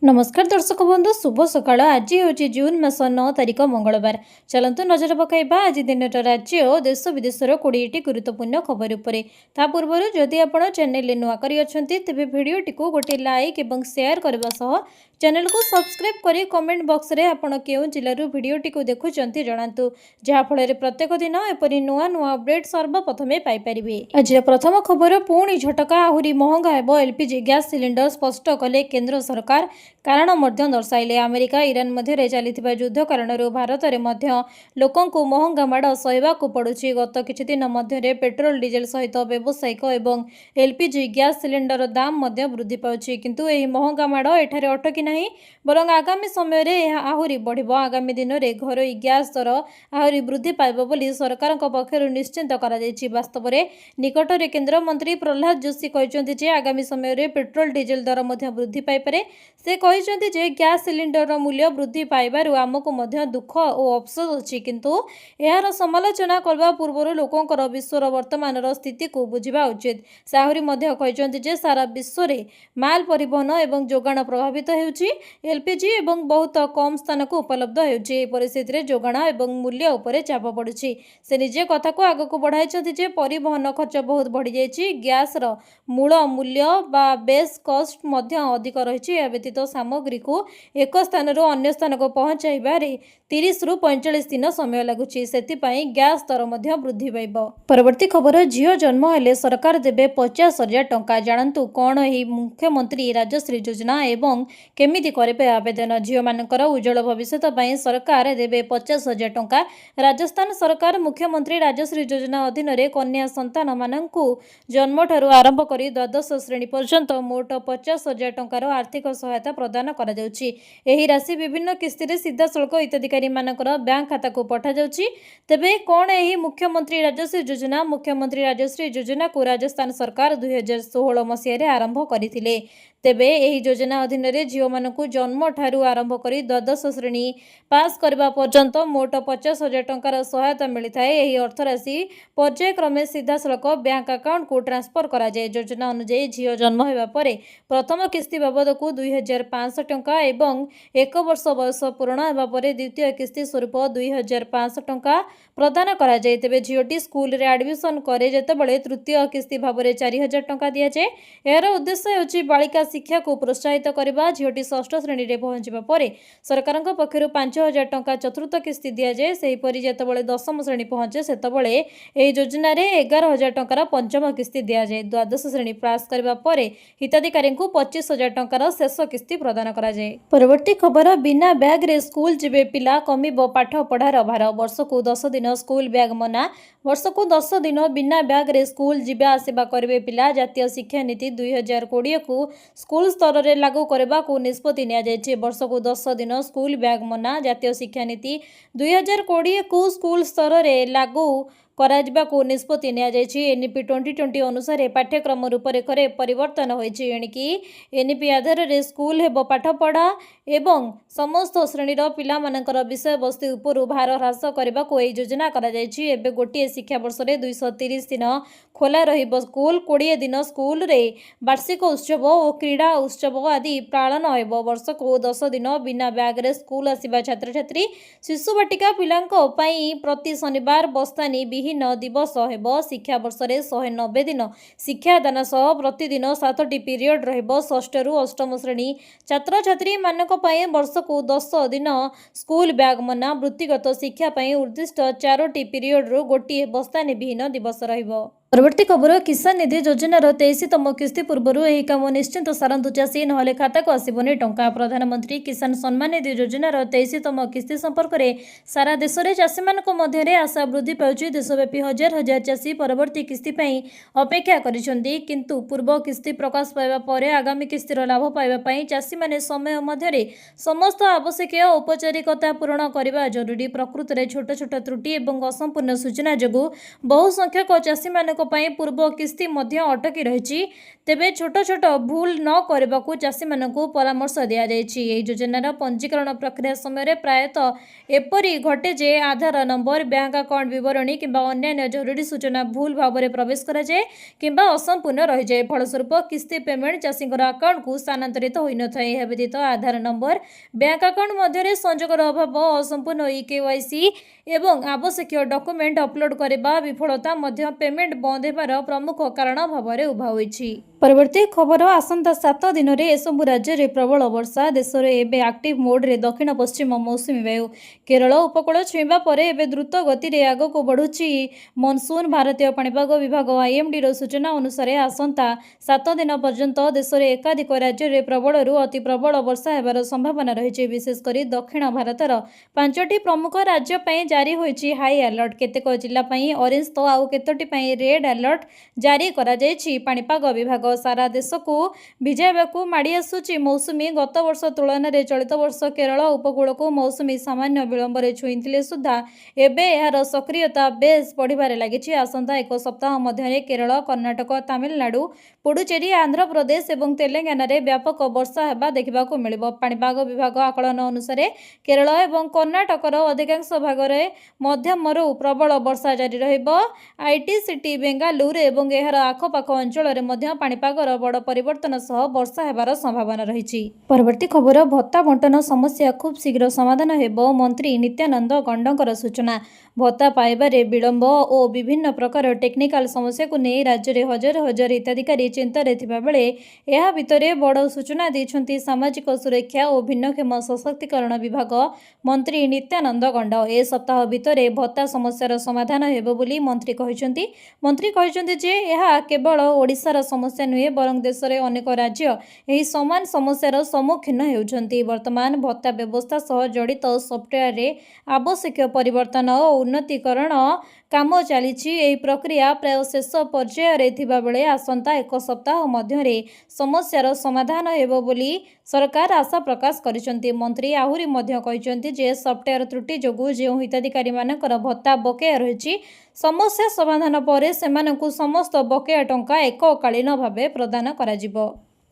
नमस्कार दर्शक बंधु शुभ सकाळ। आज हूँ जून मास 9 तारिख मंगलवार। चलतु नजर पकाइबा आज दिन राज्य और देश विदेशर 20टी गुरुत्वपूर्ण खबर उपरे। ता पूर्व जदि आपण चैनल नुआ करी अछंती तेबे भिडियोटी को गोटे लाइक एवं शेयर करबा सह चैनल को सब्सक्राइब करी कमेंट बॉक्स रे आपण केउ जिल्लारू भिडियोटी को देखुचंती जणांतु, जहा फଳରେ प्रत्येक दिन एपरि नुआ नुआ अपडेट सर्वप्रथमे पाई परिबे। आज प्रथम खबर पुणी झटका आहुरी महंगा हेबो एलपीजी गैस सिलिंडर स्पष्ट कले केंद्र सरकार। कारण मध्य दर्शाइले अमेरिका ईरान मध्य चली युद्ध कारण भारत में लोकंकु महंगा माड़ सहवाक पड़ुछि। गत किछि दिन मध्य पेट्रोल डीजेल सहित व्यावसायिक एवं एलपीजी गैस सिलिंडर दाम मध्य वृद्धि पाउछि। किंतु एही महंगा माड़ एठारे अटकी नाही, बरं आगामी समय रे यह आहुरी बढ़िबो। आगामी दिन में घरोई गैस दर आहुरी वृद्धि पाइबो बोली सरकार पक्षरु निश्चिंत करा जायछि। वास्तव में निकट में केंद्र मंत्री प्रहलाद जोशी कहते जे आगामी समय रे पेट्रोल डीजेल दर मध्य वृद्धि पाइपरे। से कहते जे गैस सिलिंडर मूल्य वृद्धि पाइबारु आमको मध्य दुख और अफसोस अछि, किंतु यार समालोचना करबा पूर्व लोकंकर विश्वर वर्तमान स्थिति को बुझिबा उचित। से आहुरी मध्य कहते जे सारा विश्व रे माल परिवहन एवं जोगाण प्रभावित हेउछि। एलपीजी एवं बहुत कम स्थान को उपलब्ध हेउछि। परिस्थिति रे जोगाण एवं मूल्य उपरे चाप पड़ुछि। से निजे कथा को आग को बढ़ाइछथि जे परिवहन खर्च बहुत बढ़ी जाइछि। गैस रो मूल मूल्य बा बेस कॉस्ट मध्य अधिक रहिछि। या व्यतीत सामग्री को एक स्थान रो अन्य स्थान को पहुंचाइबारे 30 रु 45 दिन समय लागुछि। सेतिपई गैस दर मध्य वृद्धि पाइबो। परवर्ती खबर झियो जन्म हेले सरकार देबे 50,000 टंका। जानंतु कोन एही मुख्यमंत्री राजश्री योजना एवं केमिति करेबे आवेदन। झियो मानकर उज्जवल भविष्य पई सरकार देबे 50,000 टंका। राजस्थान सरकार मुख्यमंत्री राजश्री योजना अधीन रे कन्या संतान मानंकु जन्म ठारू आरंभ करी द्वादश श्रेणी पर्यंत मोट 50,000 टंकार आर्थिक सहायता प्रदान करा जाउछि। एही राशि विभिन्न किस्ती रे सीधा सल्क हिताधिकारी मानकर बैंक खाता को पठा जाउछि। तेबे कोन एही मुख्यमंत्री राजश्री योजना। मुख्यमंत्री राजश्री योजना को राजस्थान सरकार 2016 मसीह रे आरंभ करिथिले। तेबे एही योजना अधीन रे झियो मानकु जन्म ठारू आरंभ करी द्वादश श्रेणी पास करबा पर्यंत मोट 50,000 टंकार सहायता मिलिथाए। एही अर्थ राशि पर्यायक्रमे सीधा सल्क बैंक अकाउंट को ट्रांसफर करा जाए। योजना अनुसार झियो जन्म हेबा परे प्रथम किस्ती बाबद को 2,500 टंका एवं 1 वर्ष बयस पूर्ण हेबा परे द्वितीय किस्ती स्वरूप 2,500 टंका प्रदान करा जाए। तेबे झियोटी स्कूल रे एडमिशन करे जेतेबेले तृतीय किस्ती भाबरे 4,000 टंका दिया जाए। एହାର उद्देश्य होछि बालिका शिक्षा को प्रोत्साहित करबा। झियोटी षष्ठ श्रेणी रे पहुंचबा परे सरकारक पक्षरु 5,000 टंका चतुर्थ किस्ती दिया जाए। सेही परि जेतेबेले दशम श्रेणी पहुंचे सेतेबेले एही योजना रे 11,000 टंकार पंचम किस्ती दिया जाए। द्वादश श्रेणी पास करबा परे हिताधिकारी को 25,000 टंकार शेष किस्ती प्रदान करा जाए। परवर्ती खबर बिना बैग रे स्कूल जिबे पिला कमिबो पाठ पढ़ार भार। वर्ष को 10 दिन स्कूल बैग मना। वर्ष को 10 दिन बिना बैग रे स्कूल जिबा आसिबा करबे पिला। जातीय शिक्षा नीति 2020 को स्कूल स्तर रे लागू करबा को निष्पत्ति निया जायछि। वर्ष को 10 दिन स्कूल बैग मना। जातीय शिक्षा नीति 2020 को स्कूल स्तर रे लागू कराजिबा को निष्पत्ति निया जायछि। एनईपी 2020 अनुसार पाठ्यक्रम रूपरेख रे परिवर्तन होइछि। एणिकी एनईपी आधार रे स्कूल हेबो पाठ पढ़ा एवं समस्त श्रेणी रो पिला मानकर विषय वस्तु उपरु भार ह्रास करबा को एही योजना करा जायछि। एबे गोटिए शिक्षा वर्ष रे 230 दिन खोला रहिबो स्कूल। 20 दिन स्कूल रे वार्षिक उत्सव और क्रीड़ा उत्सव आदि पालन हेबो। वर्ष को 10 दिन बिना बैग रे स्कूल आसिबा छात्र छात्री शिशु बाटिका पिलांको पई प्रति शनिवार बस्तानी विहीन दिवस हेबो। शिक्षा वर्ष रे 190 दिन शिक्षादान सह प्रतिदिन 7टी पीरियड रहिबो। षष्ठ रु अष्टम श्रेणी छात्र छात्री मानक पई वर्ष को 10 दिन स्कूल बैग मना। वृत्तिगत शिक्षा पई उद्दिष्ट 4टी पीरियड रु गोटिए बस्तानी विहीन दिवस रहिबो। परवर्ती खबर किसान निधि योजनार 23तम किस्ती पूर्व यह काम निश्चिंत सारंतु चाषी नहले खाता को आसबनी टंका। प्रधानमंत्री किसान सम्मान निधि योजनार 23तम किस्ती संपर्क में सारा देश में चाषी मध्य आशा वृद्धि पाउछि। देशव्यापी हजार हजार चाषी परवर्ती किस्ती अपेक्षा करिसेंति, किंतु पूर्व किस्ती प्रकाश पाइबा परे आगामी किस्तीर लाभ पाइबा चाषी माने समय मध्य समस्त आवश्यक औपचारिकता पूरण करने जरूरी। प्रकृत में छोट छोट त्रुटि और असंपूर्ण सूचना जोगु बहु संख्यक चाषी ପାଇଁ ପୂର୍ବ କିସ୍ତି ମଧ୍ୟ ଅଟକି ରହିଛି। ତେବେ ଛୋଟ ଛୋଟ ଭୁଲ ନ କରିବାକୁ ଚାଷୀମାନଙ୍କୁ ପରାମର୍ଶ ଦିଆଯାଇଛି। ଏହି ଯୋଜନାର ପଞ୍ଜୀକରଣ ପ୍ରକ୍ରିୟା ସମୟରେ ପ୍ରାୟତଃ ଏପରି ଘଟେ ଯେ ଆଧାର ନମ୍ବର, ବ୍ୟାଙ୍କ ଆକାଉଣ୍ଟ ବିବରଣୀ କିମ୍ବା ଅନ୍ୟାନ୍ୟ ଜରୁରୀ ସୂଚନା ଭୁଲ ଭାବରେ ପ୍ରବେଶ କରାଯାଏ କିମ୍ବା ଅସମ୍ପୂର୍ଣ୍ଣ ରହିଯାଏ। ଫଳସ୍ୱରୂପ କିସ୍ତି ପେମେଣ୍ଟ ଚାଷୀଙ୍କର ଆକାଉଣ୍ଟକୁ ସ୍ଥାନାନ୍ତରିତ ହୋଇନଥାଏ। ଏହା ବ୍ୟତୀତ ଆଧାର ନମ୍ବର, ବ୍ୟାଙ୍କ ଆକାଉଣ୍ଟ ମଧ୍ୟରେ ସଂଯୋଗର ଅଭାବ, ଅସମ୍ପୂର୍ଣ୍ଣ KYC ଏବଂ ଆବଶ୍ୟକୀୟ ଡକୁମେଣ୍ଟ ଅପଲୋଡ୍ କରିବା ବିଫଳତା ମଧ୍ୟ ପେମେଣ୍ଟ ବନ୍ଦ ହେବାର ପ୍ରମୁଖ କାରଣ ଭାବରେ ଉଭା ହୋଇଛି। ପରବର୍ତ୍ତୀ ଖବର, ଆସନ୍ତା 7 ଦିନରେ ଏସବୁ ରାଜ୍ୟରେ ପ୍ରବଳ ବର୍ଷା। ଦେଶରେ ଏବେ ଆକ୍ଟିଭ ମୋଡରେ ଦକ୍ଷିଣ ପଶ୍ଚିମ ମୌସୁମୀ ବାୟୁ। କେରଳ ଉପକୂଳ ଛୁଇଁବା ପରେ ଏବେ ଦ୍ରୁତ ଗତିରେ ଆଗକୁ ବଢ଼ୁଛି ମନସୁନ୍। ଭାରତୀୟ ପାଣିପାଗ ବିଭାଗ IMDର ସୂଚନା ଅନୁସାରେ ଆସନ୍ତା 7 ଦିନ ପର୍ଯ୍ୟନ୍ତ ଦେଶରେ ଏକାଧିକ ରାଜ୍ୟରେ ପ୍ରବଳରୁ ଅତି ପ୍ରବଳ ବର୍ଷା ହେବାର ସମ୍ଭାବନା ରହିଛି। ବିଶେଷ କରି ଦକ୍ଷିଣ ଭାରତର 5ଟି ପ୍ରମୁଖ ରାଜ୍ୟ ପାଇଁ ଜାରି ହୋଇଛି ହାଇ ଆଲର୍ଟ। କେତେକ ଜିଲ୍ଲା ପାଇଁ ଅରେଞ୍ଜ ତ ଆଉ କେତୋଟି ପାଇଁ ରେଡ୍ ଆଲର୍ଟ ଜାରି କରାଯାଇଛି। ପାଣିପାଗ ବିଭାଗ ସାରା ଦେଶକୁ ଭିଜାଇବାକୁ ମାଡ଼ି ଆସୁଛି ମୌସୁମୀ। ଗତ ବର୍ଷ ତୁଳନାରେ ଚଳିତ ବର୍ଷ କେରଳ ଉପକୂଳକୁ ମୌସୁମୀ ସାମାନ୍ୟ ବିଳମ୍ବରେ ଛୁଇଁଥିଲେ ସୁଦ୍ଧା ଏବେ ଏହାର ସକ୍ରିୟତା ବେଶ୍ ବଢ଼ିବାରେ ଲାଗିଛି। ଆସନ୍ତା ଏକ ସପ୍ତାହ ମଧ୍ୟରେ କେରଳ, କର୍ଣ୍ଣାଟକ, ତାମିଲନାଡୁ, ପୁଡୁଚେରୀ, ଆନ୍ଧ୍ରପ୍ରଦେଶ ଏବଂ ତେଲେଙ୍ଗାନାରେ ବ୍ୟାପକ ବର୍ଷା ହେବା ଦେଖିବାକୁ ମିଳିବ। ପାଣିପାଗ ବିଭାଗ ଆକଳନ ଅନୁସାରେ କେରଳ ଏବଂ କର୍ଣ୍ଣାଟକର ଅଧିକାଂଶ ଭାଗରେ ମଧ୍ୟମରୁ ପ୍ରବଳ ବର୍ଷା ଜାରି ରହିବ। ITCT ବେଙ୍ଗାଲୁରୁ ଏବଂ ଏହାର ଆଖପାଖ ଅଞ୍ଚଳରେ ମଧ୍ୟ ପାଣିପାଗର ବଡ଼ ପରିବର୍ତ୍ତନ ସହ ବର୍ଷା ହେବାର ସମ୍ଭାବନା ରହିଛି। ପରବର୍ତ୍ତୀ ଖବର, ଭତ୍ତା ବଣ୍ଟନ ସମସ୍ୟା ଖୁବ୍ ଶୀଘ୍ର ସମାଧାନ ହେବ, ମନ୍ତ୍ରୀ ନିତ୍ୟାନନ୍ଦ ଗଣ୍ଡଙ୍କର ସୂଚନା। ଭତ୍ତା ପାଇବାରେ ବିଳମ୍ବ ଓ ବିଭିନ୍ନ ପ୍ରକାର ଟେକ୍ନିକାଲ ସମସ୍ୟାକୁ ନେଇ ରାଜ୍ୟରେ ହଜାର ହଜାର ହିତାଧିକାରୀ ଚିନ୍ତାରେ ଥିବାବେଳେ ଏହା ଭିତରେ ବଡ଼ ସୂଚନା ଦେଇଛନ୍ତି ସାମାଜିକ ସୁରକ୍ଷା ଓ ଭିନ୍ନକ୍ଷମ ସଶକ୍ତିକରଣ ବିଭାଗ ମନ୍ତ୍ରୀ ନିତ୍ୟାନନ୍ଦ ଗଣ୍ଡ। ଏ ସପ୍ତାହ ଭିତରେ ଭତ୍ତା ସମସ୍ୟାର ସମାଧାନ ହେବ ବୋଲି ମନ୍ତ୍ରୀ କହିଛନ୍ତି। ମନ୍ତ୍ରୀ କହିଛନ୍ତି ଯେ ଏହା କେବଳ ଓଡ଼ିଶାର ସମସ୍ୟା ନୁହେଁ, ବରଂ ଦେଶରେ ଅନେକ ରାଜ୍ୟ ଏହି ସମାନ ସମସ୍ୟାର ସମ୍ମୁଖୀନ ହେଉଛନ୍ତି। ବର୍ତ୍ତମାନ ଭତ୍ତା ବ୍ୟବସ୍ଥା ସହ ଜଡ଼ିତ ସଫ୍ଟୱେରରେ ଆବଶ୍ୟକୀୟ ପରିବର୍ତ୍ତନ ଓ ଉନ୍ନତୀକରଣ କାମ ଚାଲିଛି। ଏହି ପ୍ରକ୍ରିୟା ପ୍ରାୟ ଶେଷ ପର୍ଯ୍ୟାୟରେ ଥିବାବେଳେ ଆସନ୍ତା ଏକ ସପ୍ତାହ ମଧ୍ୟରେ ସମସ୍ୟାର ସମାଧାନ ହେବ ବୋଲି ସରକାର ଆଶା ପ୍ରକାଶ କରିଛନ୍ତି। ମନ୍ତ୍ରୀ ଆହୁରି ମଧ୍ୟ କହିଛନ୍ତି ଯେ ସଫ୍ଟୱେର ତ୍ରୁଟି ଯୋଗୁଁ ଯେଉଁ ହିତାଧିକାରୀମାନଙ୍କର ଭତ୍ତା ବକେୟା ରହିଛି, ସମସ୍ୟା ସମାଧାନ ପରେ ସେମାନଙ୍କୁ ସମସ୍ତ ବକେୟା ଟଙ୍କା ଏକକାଳୀନ ଭାବେ ପ୍ରଦାନ କରାଯିବ।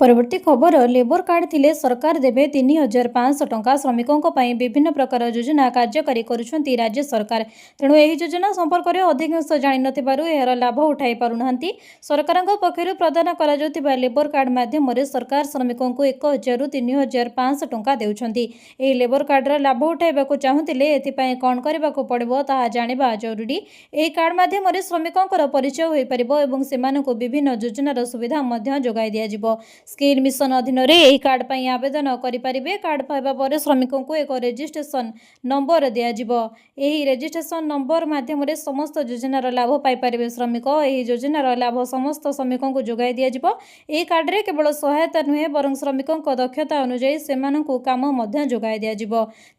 ପରବର୍ତ୍ତୀ ଖବର, ଲେବର କାର୍ଡ ଥିଲେ ସରକାର ଦେବେ 3,500 ଟଙ୍କା। ଶ୍ରମିକଙ୍କ ପାଇଁ ବିଭିନ୍ନ ପ୍ରକାର ଯୋଜନା କାର୍ଯ୍ୟକାରୀ କରୁଛନ୍ତି ରାଜ୍ୟ ସରକାର। ତେଣୁ ଏହି ଯୋଜନା ସମ୍ପର୍କରେ ଅଧିକାଂଶ ଜାଣିନଥିବାରୁ ଏହାର ଲାଭ ଉଠାଇ ପାରୁନାହାନ୍ତି। ସରକାରଙ୍କ ପକ୍ଷରୁ ପ୍ରଦାନ କରାଯାଉଥିବା ଲେବର କାର୍ଡ ମାଧ୍ୟମରେ ସରକାର ଶ୍ରମିକଙ୍କୁ 1,000ରୁ 3,500 ଟଙ୍କା ଦେଉଛନ୍ତି। ଏହି ଲେବର କାର୍ଡର ଲାଭ ଉଠାଇବାକୁ ଚାହୁଁଥିଲେ ଏଥିପାଇଁ କ'ଣ କରିବାକୁ ପଡ଼ିବ ତାହା ଜାଣିବା ଜରୁରୀ। ଏହି କାର୍ଡ ମାଧ୍ୟମରେ ଶ୍ରମିକଙ୍କର ପରିଚୟ ହୋଇପାରିବ ଏବଂ ସେମାନଙ୍କୁ ବିଭିନ୍ନ ଯୋଜନାର ସୁବିଧା ମଧ୍ୟ ଯୋଗାଇ ଦିଆଯିବ। ସ୍କିଲ୍ ମିଶନ ଅଧୀନରେ ଏହି କାର୍ଡ ପାଇଁ ଆବେଦନ କରିପାରିବେ। କାର୍ଡ ପାଇବା ପରେ ଶ୍ରମିକଙ୍କୁ ଏକ ରେଜିଷ୍ଟ୍ରେସନ ନମ୍ବର ଦିଆଯିବ। ଏହି ରେଜିଷ୍ଟ୍ରେସନ ନମ୍ବର ମାଧ୍ୟମରେ ସମସ୍ତ ଯୋଜନାର ଲାଭ ପାଇପାରିବେ ଶ୍ରମିକ। ଏହି ଯୋଜନାର ଲାଭ ସମସ୍ତ ଶ୍ରମିକଙ୍କୁ ଯୋଗାଇ ଦିଆଯିବ। ଏହି କାର୍ଡରେ କେବଳ ସହାୟତା ନୁହେଁ, ବରଂ ଶ୍ରମିକଙ୍କ ଦକ୍ଷତା ଅନୁଯାୟୀ ସେମାନଙ୍କୁ କାମ ମଧ୍ୟ ଯୋଗାଇ ଦିଆଯିବ।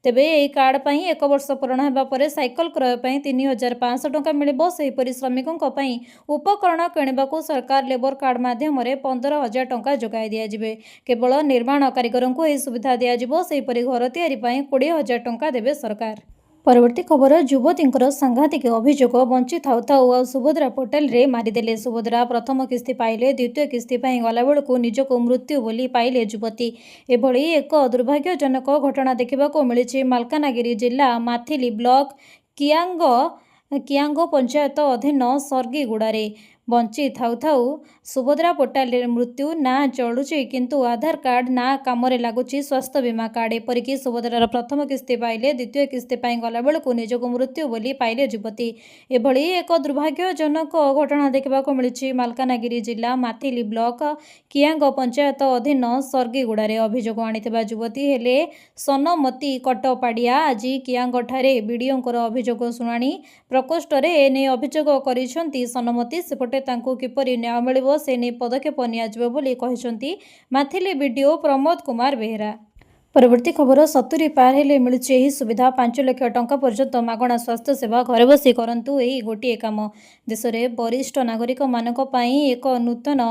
ତେବେ ଏହି କାର୍ଡ ପାଇଁ 1 ବର୍ଷ ପୂରଣ ହେବା ପରେ ସାଇକେଲ କ୍ରୟ ପାଇଁ 3,500 ଟଙ୍କା ମିଳିବ। ସେହିପରି ଶ୍ରମିକଙ୍କ ପାଇଁ ଉପକରଣ କିଣିବାକୁ ସରକାର ଲେବର କାର୍ଡ ମାଧ୍ୟମରେ 15,000 ଟଙ୍କା ଯୋଗାଇ ଦିଆଯିବେ। କେବଳ ନିର୍ମାଣ କାରିଗରଙ୍କୁ ଏହି ସୁବିଧା ଦିଆଯିବ। ସେହିପରି ଘର ତିଆରି ପାଇଁ 20,000 ଟଙ୍କା ଦେବେ ସରକାର। ପରବର୍ତ୍ତୀ ଖବର, ଯୁବତୀଙ୍କର ସାଂଘାତିକ ଅଭିଯୋଗ। ବଞ୍ଚି ଥାଉ ଥାଉ ଆଉ ସୁଭଦ୍ରା ପୋର୍ଟାଲରେ ମାରିଦେଲେ। ସୁଭଦ୍ରା ପ୍ରଥମ କିସ୍ତି ପାଇଲେ, ଦ୍ୱିତୀୟ କିସ୍ତି ପାଇଁ ଗଲାବେଳକୁ ନିଜକୁ ମୃତ୍ୟୁ ବୋଲି ପାଇଲେ ଯୁବତୀ। ଏଭଳି ଏକ ଦୁର୍ଭାଗ୍ୟଜନକ ଘଟଣା ଦେଖିବାକୁ ମିଳିଛି ମାଲକାନଗିରି ଜିଲ୍ଲା ମାଥିଲି ବ୍ଲକ କିଆଙ୍ଗ ପଞ୍ଚାୟତ ଅଧୀନ ସର୍ଗିଗୁଡ଼ାରେ। ବଞ୍ଚି ଥାଉ ଥାଉ ସୁଭଦ୍ରା ପୋର୍ଟାଲରେ ମୃତ୍ୟୁ। ନାଁ ଚଳୁଛି କିନ୍ତୁ ଆଧାର କାର୍ଡ, ନାଁ କାମରେ ଲାଗୁଛି ସ୍ୱାସ୍ଥ୍ୟ ବୀମା କାର୍ଡ। ଏପରିକି ସୁଭଦ୍ରାର ପ୍ରଥମ କିସ୍ତି ପାଇଲେ, ଦ୍ୱିତୀୟ କିସ୍ତି ପାଇଁ ଗଲାବେଳକୁ ନିଜକୁ ମୃତ୍ୟୁ ବୋଲି ପାଇଲେ ଯୁବତୀ। ଏଭଳି ଏକ ଦୁର୍ଭାଗ୍ୟଜନକ ଘଟଣା ଦେଖିବାକୁ ମିଳିଛି ମାଲକାନଗିରି ଜିଲ୍ଲା ମାଥିଲି ବ୍ଲକ କିଆଙ୍ଗ ପଞ୍ଚାୟତ ଅଧୀନ ସର୍ଗିଗୁଡ଼ାରେ। ଅଭିଯୋଗ ଆଣିଥିବା ଯୁବତୀ ହେଲେ ସନମତୀ କଟପାଡ଼ିଆ। ଆଜି କିଆଙ୍ଗଠାରେ ବିଡିଓଙ୍କର ଅଭିଯୋଗ ଶୁଣାଣି ପ୍ରକୋଷ୍ଠରେ ଏନେଇ ଅଭିଯୋଗ କରିଛନ୍ତି ସନମତୀ। ସେପଟେ ତାଙ୍କୁ କିପରି ନ୍ୟାୟ ମିଳିବ ସେ ନେଇ ପଦକ୍ଷେପ ନିଆଯିବ ବୋଲି କହିଛନ୍ତି ମାଥିଲି ବିଡିଓ ପ୍ରମୋଦ କୁମାର ବେହେରା। ପରବର୍ତ୍ତୀ ଖବର, 70 ପାର ହେଲେ ମିଳୁଛି ଏହି ସୁବିଧା। 5 ଲକ୍ଷ ଟଙ୍କା ପର୍ଯ୍ୟନ୍ତ ମାଗଣା ସ୍ୱାସ୍ଥ୍ୟ ସେବା। ଘରେ ବସି କରନ୍ତୁ ଏହି ଗୋଟିଏ କାମ। ଦେଶରେ ବରିଷ୍ଠ ନାଗରିକମାନଙ୍କ ପାଇଁ ଏକ ନୂତନ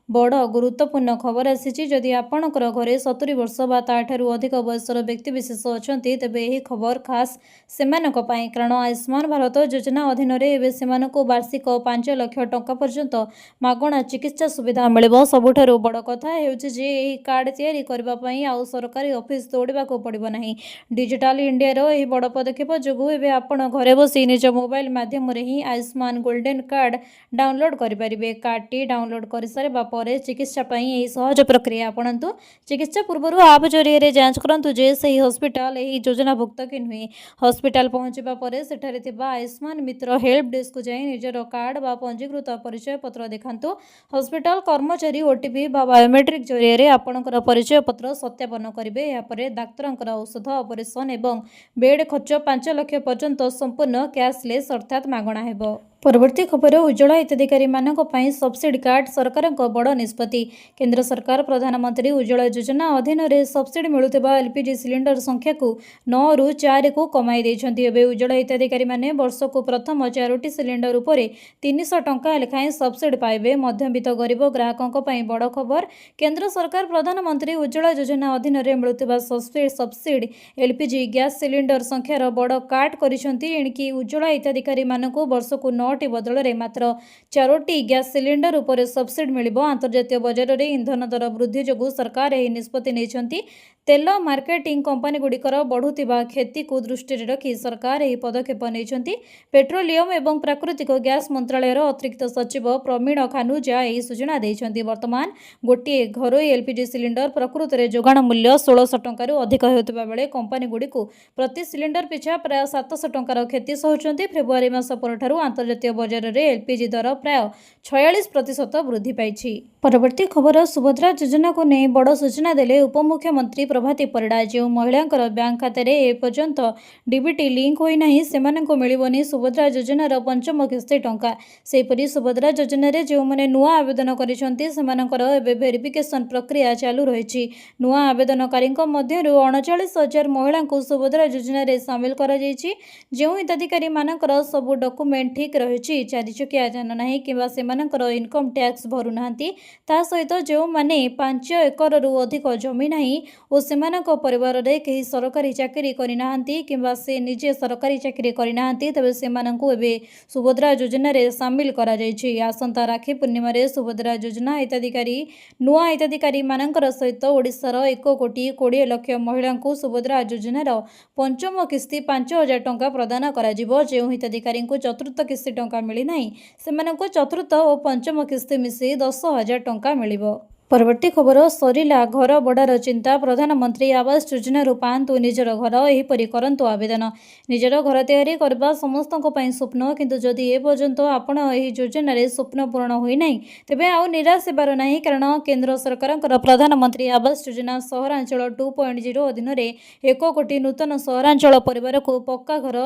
बड़ गुरुत्वपूर्ण खबर आसी जदि आपणकर घरे 70 वर्ष बा ताठारू अधिक बयसर व्यक्तिविशेष अछंती तेबे एही खबर खास सेमानक पई कारण आयुष्मान भारत योजना अधीन एबे सेमानकु वार्षिक 5 लाख टंका पर्यंत मागणा चिकित्सा सुविधा मिलिबो। सबुठारू बड़ कथा हेउछि जे एही कार्ड तयारी करबा पई आउ सरकारी ऑफिस दौड़बाको पड़िबो नाही। डिजिटल इंडिया रो एही बड़ पदक्षेप जोगु एबे आपण घरे बसी निज मोबाइल माध्यम रे ही आयुष्मान गोल्डन कार्ड डाउनलोड करि परिबे। कार्डटी डाउनलोड करि सारिबा परे चिकित्सा पई एही सहज प्रक्रिया आपणंतु। चिकित्सा पूर्व आप जरिए जांच करंतु जे सही हॉस्पिटल एही योजनाभुक्त कि नुहे। हॉस्पिटल पहुंचबा परे सेठारे थिबा आयुष्मान मित्र हेल्प डेस्क को जाई निजर कार्ड बा पंजीकृत परिचय पत्र देखांतु। हॉस्पिटल कर्मचारी ओटीपी बा बायोमेट्रिक जरिए आपणकर परिचय पत्र सत्यापन करिवे। या परे डाक्तरंकर औषध ऑपरेशन एवं बेड खर्च 5 लाख पर्यंत संपूर्ण कैशलेस अर्थात मागणा हेबो। परवर्ती खबर उज्ज्वला हिताधिकारी मानक पई सब्सिडी कार्ड सरकार बड़ निष्पत्ति। केंद्र सरकार प्रधानमंत्री उज्ज्वला योजना अधीन रे सब्सिडी मिलुथिबा एलपीजी सिलिंडर संख्या को 9 रु 4 को कमाई देछंती। एबे उज्ज्वला हिताधिकारी माने वर्ष को प्रथम 4टी सिलिंडर उपरे 300 टंका लेखाएं सब्सिडी पाइबे। मध्यवित्त गरीब ग्राहकों पई बड़ खबर। केंद्र सरकार प्रधानमंत्री उज्ज्वला योजना अधीन रे मिलुथिबा सब्सिडी एलपीजी गैस सिलिंडर संख्यार बड़ काट करिसंती। एणिकी उज्ज्वला हिताधिकारी मानक वर्ष को 9टी बदल में मात्र 4टी गैस सिलिंडर उपरे सब्सिडी मिलिबो। अंतर्जातीय बजार में इंधन दर वृद्धि जोगु सरकार एही निष्पत्ति नेछंती। तेल मार्केटिंग कंपनी गुड़िकर बढ़ुतिबा क्षति को दृष्टि रखी सरकार एही पदक्षेप नेछंती। पेट्रोलियम एवं प्राकृतिक गैस मंत्रालय अतिरिक्त सचिव प्रवीण खानुजा एही सूचना देछंती। वर्तमान गोटे घरोई एलपीजी सिलिंडर प्रकृत में जोगाण मूल्य 1600 टंका अधिक होता बेले कंपनी गुड़ी प्रति सिलिंडर पिछा प्राय 700 टंकार क्षति सहउछंती। फेब्रुआरी मास परठारू अंतर्जातीय बजार में एलपीजी दर प्राय 46% वृद्धि पाइछि। परवर्ती खबर सुभद्रा योजना को नहीं बड़ सूचना देले उपमुख्यमंत्री प्रभाती परिड़ा। जो महिलांकर बैंक खाता ए पर्यंत डीबीटी लिंक होई नाही सेमानंको मिलिबोनी सुभद्रा योजनार पंचम किस्ती टंका। सेपरि सुभद्रा योजना रे जो माने नुआ आवेदन करिसंती सेमानंकर एबे वेरिफिकेशन प्रक्रिया चालू रहिछि। नुआ आवेदनकारींक मध्यरु 39,000 महिलांको सुभद्रा योजना रे शामिल करा जायछि। जो हिताधिकारी मानकर सब डॉक्यूमेंट ठीक रहिछि 4 चकिया जान नाही किबा सेमानकर इनकम टैक्स भरु नाहंती ता सहित जो माने 5 एकर रु अधिक जमी नाही ओ सेमानक परिवार रे केही सरकारी चाकरी करि नाहंती किबा से निजे सरकारी चाकरी करि नाहंती तबे सेमानंकु एबे सुभद्रा योजना रे शामिल करा जायछि। आसंता राखी पूर्णिमा रे सुभद्रा योजना हिताधिकारी नुआ हिताधिकारी मानकर सहित ओडिसार 1,20,20,00,000 महिलांकु सुभद्रा योजनार पंचम किस्ती 5,000 टंका प्रदान करा जिवो। जो हिताधिकारी चतुर्थ किस्ती टंका मिली नाही सेमानंकु चतुर्थ और पंचम किस्ती मिसी 10,000 टंका मिलिबो। परवर्ती खबर सरिला घर बड़ार चिंता प्रधानमंत्री आवास योजना पांतु निजर घर एहीपरि करंतु आवेदन। निजर घर तैयारी करबा समस्तक पई स्वप्न किंतु जदि ए पर्यंत आपण एही योजना रे स्वप्न पूर्ण होई नाही तेबे आउ निराश हेबार नाही कारण केंद्र सरकारक प्रधानमंत्री आवास योजना सहरांचल 2.0 अधीन रे 1 कोटी नूतन सहरांचल परिवार को पक्का घर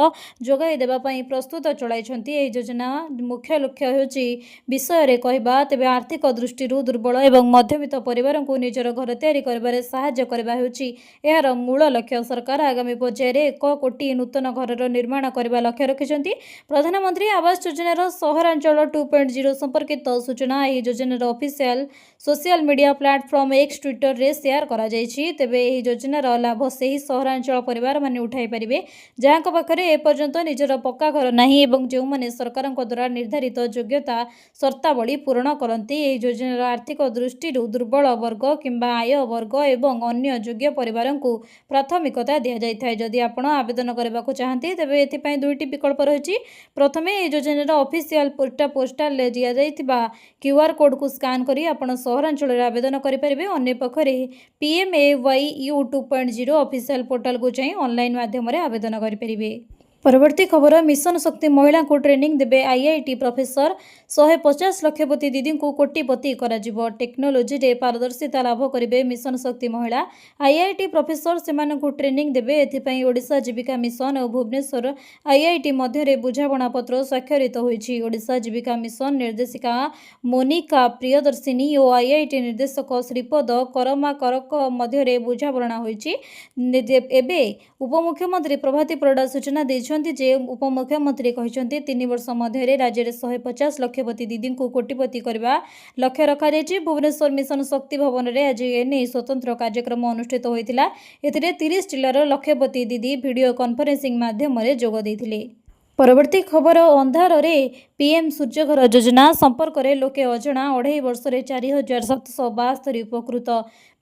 जोगाई देबा पई प्रस्तुत चलाइछंती। एही योजना मुख्य लक्ष्य हेउची विषय रे कहबा तेबे आर्थिक दृष्टिरू दुर्बल एवं मध्यवित्त परिवार को निजर घर तैयारी करबारे सहाय्य करबा हेउची एहार मूल लक्ष्य। सरकार आगामी पर्यायर 1 कोटी नूतन घरर निर्माण करबा लक्ष्य रखिछंती। प्रधानमंत्री आवास योजनार सहरांचल 2.0 संपर्कित सूचना एही योजनार official social media platform x Twitter रे शेयर करा जायछि। तेबे एही योजनार लाभ सेही सहरांचल परिवार माने उठाई परिबे जाहाक पाखरे ए पर्यंत निजर पक्का घर नाही एवं जो माने सरकारक द्वारा निर्धारित योग्यता शर्तावली पूर्ण करंती। एही योजनार आर्थिक दृष्टि दुर्बल वर्ग किंबा आय वर्ग एवं अन्य योग्य परिवार को प्राथमिकता दिया जाए। जदि आपण आवेदन करने को चाहते तेबे एथिपाई 2टी विकल्प रही। प्रथमे ए योजनार ऑफिशियल पोस्टाल दिया जाइतिबा क्यूआर कोड को स्कान करी आपण सहरांचल आवेदन करें। अन्य पक्षरे PMAYU 2.0 ऑफिशियल पोर्टल को जाई ऑनलाइन माध्यम आवेदन करें। परवर्ती खबर मिशन शक्ति महिला को ट्रेनिंग देबे आईआईटी प्रोफेसर 150 लक्षपति दीदी को कोटिपति कराजिबो। टेक्नोलोजी रे पारदर्शिता लाभ करिवे मिशन शक्ति महिला आईआईटी प्रोफेसर सेमान को ट्रेनिंग देबे। एथिपई ओडिशा जीविका मिशन और भुवनेश्वर आईआईटी मध्य रे बुझाबणा पत्र स्वाक्षरित होईछि। ओडिशा जीविका मिशन निर्देशिका मोनिका प्रियदर्शिनी और आईआईटी निर्देशक श्रीपद करमाकरक मध्य रे बुझाबणा होईछि। एबे उपमुख्यमंत्री प्रभाती परिड़ा सूचना दै ଦେଇଛନ୍ତି ଯେ ଉପमुख्यमंत्री କହିଛନ୍ତି 3 ବର୍ଷ ମଧ୍ୟରେ ରାଜ୍ୟରେ 150 ଲକ୍ଷପତି ଦିଦିଙ୍କୁ କୋଟିପତି କରିବା ଲକ୍ଷ୍ୟ ରଖାଯାଇଛି। ଭୁବନେଶ୍ୱର ମିଶନ ଶକ୍ତି ଭବନରେ ଆଜି ଏନେଇ ସ୍ୱତନ୍ତ୍ର କାର୍ଯ୍ୟକ୍ରମ ଅନୁଷ୍ଠିତ ହୋଇଥିଲା। ଏଥିରେ 30 ଜିଲ୍ଲାର ଲକ୍ଷପତି ଦିଦି ଭିଡ଼ିଓ କନଫରେନ୍ସିଂ ମାଧ୍ୟମରେ ଯୋଗ ଦେଇଥିଲେ। ପରବର୍ତ୍ତୀ ଖବର ଅନ୍ଧାରରେ ପିଏମ୍ ସୂର୍ଯ୍ୟଘର ଯୋଜନା ସମ୍ପର୍କରେ ଲୋକେ ଅଜଣା 2.5 ବର୍ଷରେ 4772 ଉପକୃତ।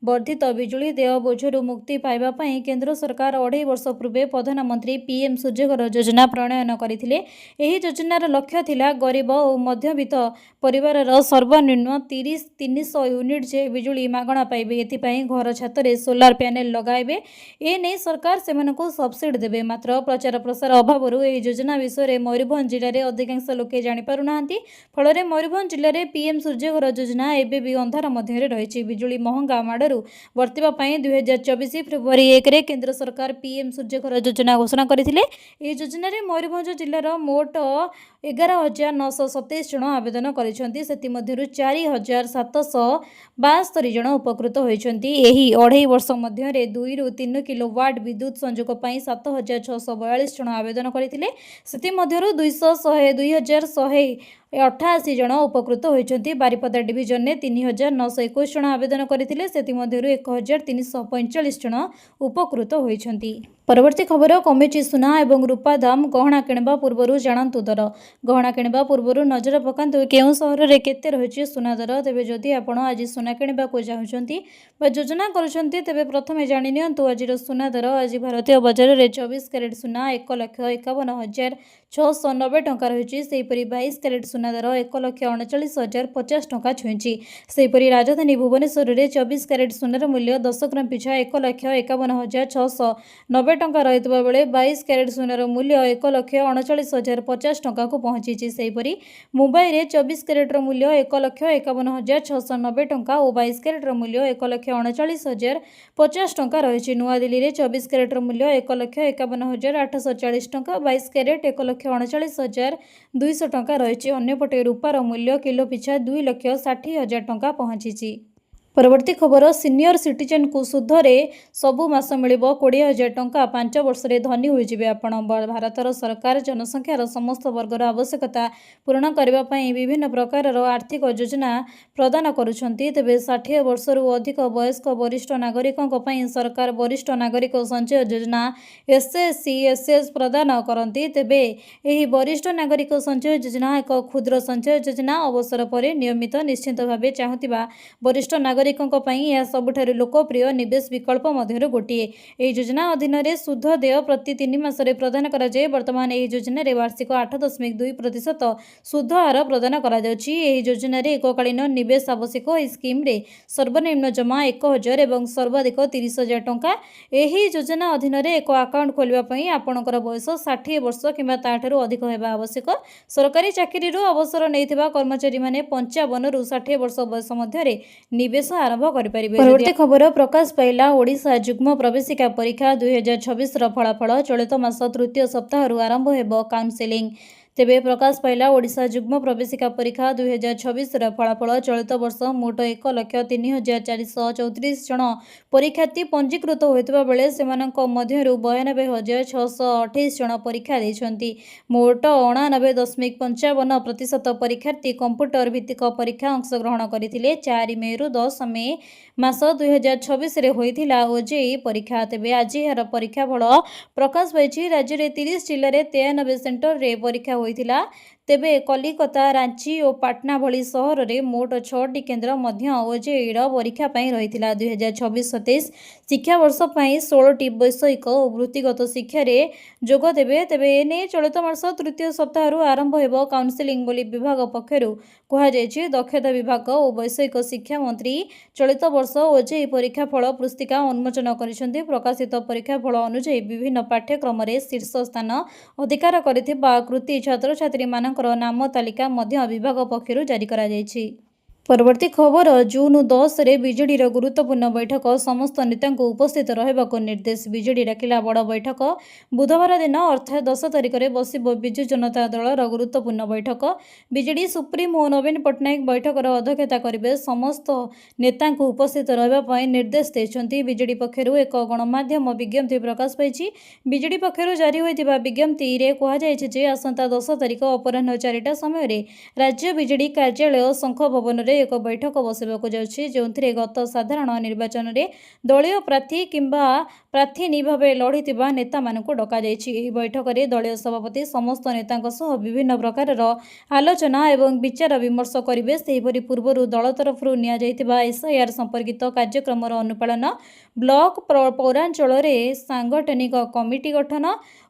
ବର୍ଦ୍ଧିତ ବିଜୁଳି ଦେୟ ବୋଝରୁ ମୁକ୍ତି ପାଇବା ପାଇଁ କେନ୍ଦ୍ର ସରକାର 2.5 ବର୍ଷ ପୂର୍ବେ ପ୍ରଧାନମନ୍ତ୍ରୀ ପିଏମ୍ ସୂର୍ଯ୍ୟଘର ଯୋଜନା ପ୍ରଣୟନ କରିଥିଲେ। ଏହି ଯୋଜନାର ଲକ୍ଷ୍ୟ ଥିଲା ଗରିବ ଓ ମଧ୍ୟବିତ୍ତ ପରିବାରର ସର୍ବନିମ୍ନ 300 ୟୁନିଟ୍ ଯେ ବିଜୁଳି ମାଗଣା ପାଇବେ। ଏଥିପାଇଁ ଘର ଛାତରେ ସୋଲାର ପ୍ୟାନେଲ ଲଗାଇବେ। ଏ ନେଇ ସରକାର ସେମାନଙ୍କୁ ସବସିଡି ଦେବେ। ମାତ୍ର ପ୍ରଚାର ପ୍ରସାର ଅଭାବରୁ ଏହି ଯୋଜନା ବିଷୟରେ ମୟୂରଭଞ୍ଜ ଜିଲ୍ଲାରେ ଅଧିକାଂଶ ଲୋକେ ଜାଣିପାରୁନାହାନ୍ତି। ଫଳରେ ମୟୂରଭଞ୍ଜ ଜିଲ୍ଲାରେ ପିଏମ୍ ସୂର୍ଯ୍ୟଘର ଯୋଜନା ଏବେ ବି ଅନ୍ଧାର ମଧ୍ୟରେ ରହିଛି। ବିଜୁଳି ମହଙ୍ଗା ମାଡ଼ରୁ ବର୍ତ୍ତିବା ପାଇଁ 2024 ଫେବୃଆରୀ 1ରେ କେନ୍ଦ୍ର ସରକାର ପିଏମ୍ ସୂର୍ଯ୍ୟଘର ଯୋଜନା ଘୋଷଣା କରିଥିଲେ। ଏହି ଯୋଜନାରେ ମୟୂରଭଞ୍ଜ ଜିଲ୍ଲାର ମୋଟ 11,927 ଜଣ ଆବେଦନ କରିଛନ୍ତି। ସେଥିମଧ୍ୟରୁ 4,772 ଜଣ ଉପକୃତ ହୋଇଛନ୍ତି। ଏହି 2.5 ବର୍ଷ ମଧ୍ୟରେ 2ରୁ 3 କିଲୋୱାଟ ବିଦ୍ୟୁତ ସଂଯୋଗ ପାଇଁ 7,642 ଜଣ ଆବେଦନ କରିଥିଲେ। ସେଥିମଧ୍ୟରୁ 2,188 ଜଣ ଉପକୃତ ହୋଇଛନ୍ତି। ବାରିପଦା ଡିଭିଜନରେ 3,921 ଜଣ ଆବେଦନ କରିଥିଲେ। ସେଥିମଧ୍ୟରୁ 1,345 ଜଣ ଉପକୃତ ହୋଇଛନ୍ତି। ପରବର୍ତ୍ତୀ ଖବର କମିଛି ସୁନା ଏବଂ ରୂପା ଦାମ। ଗହଣା କିଣିବା ପୂର୍ବରୁ ଜାଣନ୍ତୁ ଦର। ଗହଣା କିଣିବା ପୂର୍ବରୁ ନଜର ପକାନ୍ତୁ କେଉଁ ସହରରେ କେତେ ରହିଛି ସୁନା ଦର। ତେବେ ଯଦି ଆପଣ ଆଜି ସୁନା କିଣିବାକୁ ଚାହୁଁଛନ୍ତି ବା ଯୋଜନା କରୁଛନ୍ତି ତେବେ ପ୍ରଥମେ ଜାଣିନିଅନ୍ତୁ ଆଜିର ସୁନା ଦର। ଆଜି ଭାରତୀୟ ବଜାରରେ 24 କ୍ୟାରେଟ ସୁନା 1,51,690 ଟଙ୍କା ରହିଛି। ସେହିପରି 22 କ୍ୟାରେଟ ସୁନା ଦର 1,39,050 ଟଙ୍କା ଛୁଇଁଛି। ସେହିପରି ରାଜଧାନୀ ଭୁବନେଶ୍ୱରରେ 24 କ୍ୟାରେଟ ସୁନାର ମୂଲ୍ୟ 10 ଗ୍ରାମ ପିଛା 1,51,690 ଟଙ୍କା ରହିଥିବା ବେଳେ 22 କ୍ୟାରେଟ ସୁନାର ମୂଲ୍ୟ 1,39,050 ଟଙ୍କାକୁ ପହଞ୍ଚିଛି। ସେହିପରି ମୁମ୍ବାଇରେ 24 କ୍ୟାରେଟର ମୂଲ୍ୟ 1,51,690 ଟଙ୍କା ଓ 22 କ୍ୟାରେଟର ମୂଲ୍ୟ 1,39,050 ଟଙ୍କା ରହିଛି। ନୂଆଦିଲ୍ଲୀରେ 24 କ୍ୟାରେଟର ମୂଲ୍ୟ 1,51,840 ଟଙ୍କା, 22 କ୍ୟାରେଟ 1,39,200 ଟଙ୍କା ରହିଛି। ଅନ୍ୟପଟେ ରୂପାର ମୂଲ୍ୟ କିଲୋ ପିଛା 2,60,000 ଟଙ୍କା ପହଞ୍ଚିଛି। ପରବର୍ତ୍ତୀ ଖବର ସିନିୟର ସିଟିଜେନକୁ ସୁଧରେ ସବୁ ମାସ ମିଳିବ 20,000 ଟଙ୍କା। 5 ବର୍ଷରେ ଧନୀ ହୋଇଯିବେ ଆପଣ। ଭାରତର ସରକାର ଜନସଂଖ୍ୟାର ସମସ୍ତ ବର୍ଗର ଆବଶ୍ୟକତା ପୂରଣ କରିବା ପାଇଁ ବିଭିନ୍ନ ପ୍ରକାରର ଆର୍ଥିକ ଯୋଜନା ପ୍ରଦାନ କରୁଛନ୍ତି। ତେବେ 60 ବର୍ଷରୁ ଅଧିକ ବୟସ୍କ ବରିଷ୍ଠ ନାଗରିକଙ୍କ ପାଇଁ ସରକାର ବରିଷ୍ଠ ନାଗରିକ ସଞ୍ଚୟ ଯୋଜନା SSCSS ପ୍ରଦାନ କରନ୍ତି। ତେବେ ଏହି ବରିଷ୍ଠ ନାଗରିକ ସଞ୍ଚୟ ଯୋଜନା ଏକ କ୍ଷୁଦ୍ର ସଞ୍ଚୟ ଯୋଜନା। ଅବସର ପରେ ନିୟମିତ ନିଶ୍ଚିତ ଭାବେ ଚାହୁଁଥିବା ବରିଷ୍ଠ ନାଗରିକଙ୍କ ପାଇଁ ଏହା ସବୁଠାରୁ ଲୋକପ୍ରିୟ ନିବେଶ ବିକଳ୍ପ ମଧ୍ୟରୁ ଗୋଟିଏ। ଏହି ଯୋଜନା ଅଧୀନରେ ସୁଧ ଦେୟ ପ୍ରତି 3 ମାସରେ ପ୍ରଦାନ କରାଯାଏ। ବର୍ତ୍ତମାନ ଏହି ଯୋଜନାରେ ବାର୍ଷିକ 8.2% ସୁଧ ହାର ପ୍ରଦାନ କରାଯାଉଛି। ଏହି ଯୋଜନାରେ ଏକକାଳୀନ ନିବେଶ ଆବଶ୍ୟକ। ଏହି ସ୍କିମ୍ରେ ସର୍ବନିମ୍ନ ଜମା 1,000 ଏବଂ ସର୍ବାଧିକ 30,000 ଟଙ୍କା। ଏହି ଯୋଜନା ଅଧୀନରେ ଏକ ଆକାଉଣ୍ଟ ଖୋଲିବା ପାଇଁ ଆପଣଙ୍କର ବୟସ 60 ବର୍ଷ କିମ୍ବା ତାଠାରୁ ଅଧିକ ହେବା ଆବଶ୍ୟକ। ସରକାରୀ ଚାକିରିରୁ ଅବସର ନେଇଥିବା କର୍ମଚାରୀମାନେ 55ରୁ 60 ବର୍ଷ ବୟସ ମଧ୍ୟରେ ନିବେଶ ଆରମ୍ଭ କରିପାରିବେ। ପରବର୍ତ୍ତୀ ଖବର ପ୍ରକାଶ ପାଇଲା ଓଡ଼ିଶା ଯୁଗ୍ମ ପ୍ରବେଶିକା ପରୀକ୍ଷା 2026ର ଫଳାଫଳ। ଚଳିତ ମାସ ତୃତୀୟ ସପ୍ତାହରୁ ଆରମ୍ଭ ହେବ କାଉନସେଲିଂ। ତେବେ ପ୍ରକାଶ ପାଇଲା ଓଡ଼ିଶା ଯୁଗ୍ମ ପ୍ରବେଶିକା ପରୀକ୍ଷା 2026ର ଫଳାଫଳ। ଚଳିତ ବର୍ଷ ମୋଟ 1,03,434 ଜଣ ପରୀକ୍ଷାର୍ଥୀ ପଞ୍ଜୀକୃତ ହୋଇଥିବା ବେଳେ ସେମାନଙ୍କ ମଧ୍ୟରୁ 92,628 ଜଣ ପରୀକ୍ଷା ଦେଇଛନ୍ତି। ମୋଟ 89.55% ପରୀକ୍ଷାର୍ଥୀ କମ୍ପ୍ୟୁଟର ଭିତ୍ତିକ ପରୀକ୍ଷା ଅଂଶଗ୍ରହଣ କରିଥିଲେ। 4 ମେରୁ 10 ମେ ମାସ 2026ରେ ହୋଇଥିଲା OJEE ପରୀକ୍ଷା। ତେବେ ଆଜି ଏହାର ପରୀକ୍ଷା ଫଳ ପ୍ରକାଶ ପାଇଛି। ରାଜ୍ୟରେ 30 ଜିଲ୍ଲାରେ 93 ସେଣ୍ଟରରେ ପରୀକ୍ଷା ହୋଇଥିଲା। ତେବେ କଲିକତା, ରାଞ୍ଚି ଓ ପାଟନା ଭଳି ସହରରେ ମୋଟ 6ଟି କେନ୍ଦ୍ର ମଧ୍ୟ OJEEର ପରୀକ୍ଷା ପାଇଁ ରହିଥିଲା। 2026-27 ଶିକ୍ଷାବର୍ଷ ପାଇଁ 16ଟି ବୈଷୟିକ ଓ ବୃତ୍ତିଗତ ଶିକ୍ଷାରେ ଯୋଗ ଦେବେ। ତେବେ ଏନେଇ ଚଳିତ ମାସ ତୃତୀୟ ସପ୍ତାହରୁ ଆରମ୍ଭ ହେବ କାଉନସେଲିଂ ବୋଲି ବିଭାଗ ପକ୍ଷରୁ କୁହାଯାଇଛି। ଦକ୍ଷତା ବିଭାଗ ଓ ବୈଷୟିକ ଶିକ୍ଷା ମନ୍ତ୍ରୀ ଚଳିତ ବର୍ଷ OJEE ପରୀକ୍ଷା ଫଳ ପୁସ୍ତିକା ଉନ୍ମୋଚନ କରିଛନ୍ତି। ପ୍ରକାଶିତ ପରୀକ୍ଷା ଫଳ ଅନୁଯାୟୀ ବିଭିନ୍ନ ପାଠ୍ୟକ୍ରମରେ ଶୀର୍ଷ ସ୍ଥାନ ଅଧିକାର କରିଥିବା କୃତୀ ଛାତ୍ରଛାତ୍ରୀମାନଙ୍କର ନାମ ତାଲିକା ମଧ୍ୟ ବିଭାଗ ପକ୍ଷରୁ ଜାରି କରାଯାଇଛି। ପରବର୍ତ୍ତୀ ଖବର ଜୁନ୍ 10ରେ ବିଜେଡିର ଗୁରୁତ୍ୱପୂର୍ଣ୍ଣ ବୈଠକ ସମସ୍ତ ନେତାଙ୍କୁ ଉପସ୍ଥିତ ରହିବାକୁ ନିର୍ଦ୍ଦେଶ। ବିଜେଡି ଡାକିଲା ବଡ଼ ବୈଠକ। ବୁଧବାର ଦିନ ଅର୍ଥାତ୍ 10 ତାରିଖରେ ବସିବ ବିଜୁ ଜନତା ଦଳର ଗୁରୁତ୍ୱପୂର୍ଣ୍ଣ ବୈଠକ। ବିଜେଡି ସୁପ୍ରିମୋ ନବୀନ ପଟ୍ଟନାୟକ ବୈଠକର ଅଧ୍ୟକ୍ଷତା କରିବେ। ସମସ୍ତ ନେତାଙ୍କୁ ଉପସ୍ଥିତ ରହିବା ପାଇଁ ନିର୍ଦ୍ଦେଶ ଦେଇଛନ୍ତି। ବିଜେଡି ପକ୍ଷରୁ ଏକ ଗଣମାଧ୍ୟମ ବିଜ୍ଞପ୍ତି ପ୍ରକାଶ ପାଇଛି। ବିଜେଡି ପକ୍ଷରୁ ଜାରି ହୋଇଥିବା ବିଜ୍ଞପ୍ତିରେ କୁହାଯାଇଛି ଯେ ଆସନ୍ତା 10 ତାରିଖ ଅପରାହ୍ନ 4ଟା ସମୟରେ ରାଜ୍ୟ ବିଜେଡି କାର୍ଯ୍ୟାଳୟ ଶଙ୍ଖ ଭବନରେ ଏକ ବୈଠକ ବସିବାକୁ ଯାଉଛି, ଯେଉଁଥିରେ ଗତ ସାଧାରଣ ନିର୍ବାଚନରେ ଦଳୀୟ ପ୍ରାର୍ଥୀ କିମ୍ବା ପ୍ରାର୍ଥିନୀ ଭାବେ ଲଢ଼ିଥିବା ନେତାମାନଙ୍କୁ ଡକାଯାଇଛି। ଏହି ବୈଠକରେ ଦଳୀୟ ସଭାପତି ସମସ୍ତ ନେତାଙ୍କ ସହ ବିଭିନ୍ନ ପ୍ରକାରର ଆଲୋଚନା ଏବଂ ବିଚାର ବିମର୍ଶ କରିବେ। ସେହିପରି ପୂର୍ବରୁ ଦଳ ତରଫରୁ ନିଆଯାଇଥିବା ଏସ୍ଆଇଆର୍ ସମ୍ପର୍କିତ କାର୍ଯ୍ୟକ୍ରମର ଅନୁପାଳନ, ବ୍ଲକ ପୌରାଞ୍ଚଳରେ ସାଂଗଠନିକ କମିଟି ଗଠନ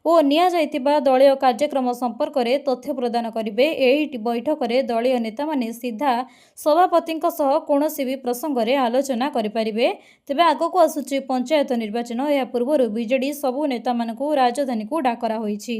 ଓ ନିଆଯାଇଥିବା ଦଳୀୟ କାର୍ଯ୍ୟକ୍ରମ ସମ୍ପର୍କରେ ତଥ୍ୟ ପ୍ରଦାନ କରିବେ। ଏହି ବୈଠକରେ ଦଳୀୟ ନେତାମାନେ ସିଧା ସଭାପତିଙ୍କ ସହ କୌଣସି ବି ପ୍ରସଙ୍ଗରେ ଆଲୋଚନା କରିପାରିବେ। ତେବେ ଆଗକୁ ଆସୁଛି ପଞ୍ଚାୟତ ନିର୍ବାଚନ। ଏହା ପୂର୍ବରୁ ବିଜେଡି ସବୁ ନେତାମାନଙ୍କୁ ରାଜଧାନୀକୁ ଡାକରା ହୋଇଛି।